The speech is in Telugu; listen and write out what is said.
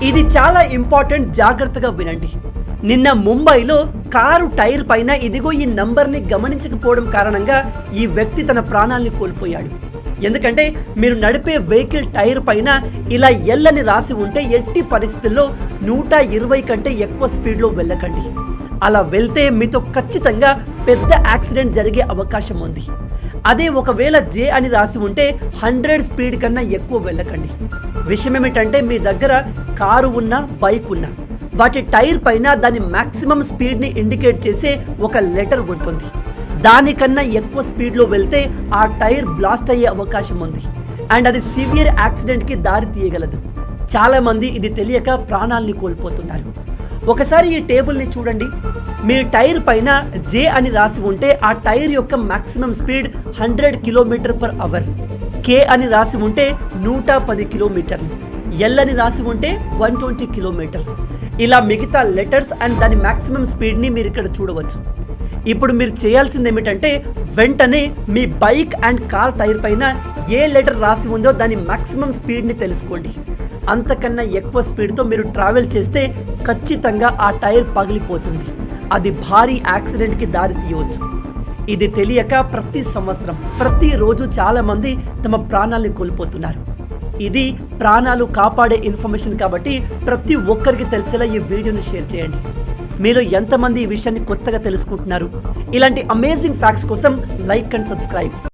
ఇది చాలా ఇంపార్టెంట్, జాగ్రత్తగా వినండి. నిన్న ముంబైలో కారు టైర్ పైన ఇదిగో ఈ నంబర్ని గమనించకపోవడం కారణంగా ఈ వ్యక్తి తన ప్రాణాల్ని కోల్పోయాడు. ఎందుకంటే మీరు నడిపే వెహికల్ టైర్ పైన ఇలా ఎల్లని రాసి ఉంటే ఎట్టి పరిస్థితుల్లో 120 కంటే ఎక్కువ స్పీడ్లో వెళ్ళకండి. అలా వెళ్తే మీతో ఖచ్చితంగా పెద్ద యాక్సిడెంట్ జరిగే అవకాశం ఉంది. అదే ఒకవేళ జే అని రాసి ఉంటే 100 స్పీడ్ కన్నా ఎక్కువ వెళ్ళకండి. విషయం ఏమిటంటే మీ దగ్గర కారు ఉన్నా బైక్ ఉన్నా వాటి టైర్ పైన దాని మ్యాక్సిమం స్పీడ్ని ఇండికేట్ చేసే ఒక లెటర్ ఉంటుంది. దానికన్నా ఎక్కువ స్పీడ్లో వెళ్తే ఆ టైర్ బ్లాస్ట్ అయ్యే అవకాశం ఉంది అండ్ అది సివియర్ యాక్సిడెంట్కి దారి తీయగలదు. చాలామంది ఇది తెలియక ప్రాణాల్ని కోల్పోతున్నారు. ఒకసారి ఈ టేబుల్ని చూడండి. మీ టైర్ పైన జే అని రాసి ఉంటే ఆ టైర్ యొక్క మ్యాక్సిమం స్పీడ్ 100 km/h. కే అని రాసి ఉంటే 110 కిలోమీటర్లు. ఎల్ అని రాసి ఉంటే 120 కిలోమీటర్లు. ఇలా మిగతా లెటర్స్ అండ్ దాని మ్యాక్సిమం స్పీడ్ని మీరు ఇక్కడ చూడవచ్చు. ఇప్పుడు మీరు చేయాల్సింది ఏమిటంటే వెంటనే మీ బైక్ అండ్ కార్ టైర్ పైన ఏ లెటర్ రాసి ఉందో దాని మ్యాక్సిమం స్పీడ్ని తెలుసుకోండి. అంతకన్నా ఎక్కువ స్పీడ్తో మీరు ట్రావెల్ చేస్తే ఖచ్చితంగా ఆ టైర్ పగిలిపోతుంది. అది భారీ యాక్సిడెంట్కి దారి తీయవచ్చు. ఇది తెలియక ప్రతి సంవత్సరం ప్రతిరోజు చాలామంది తమ ప్రాణాలని కోల్పోతున్నారు. ఇది ప్రాణాలు కాపాడే ఇన్ఫర్మేషన్ కాబట్టి ప్రతి ఒక్కరికి తెలిసేలా ఈ వీడియోని షేర్ చేయండి. మీలో ఎంతమంది ఈ విషయాన్ని కొత్తగా తెలుసుకుంటున్నారు? ఇలాంటి అమేజింగ్ ఫ్యాక్ట్స్ కోసం లైక్ అండ్ సబ్స్క్రైబ్.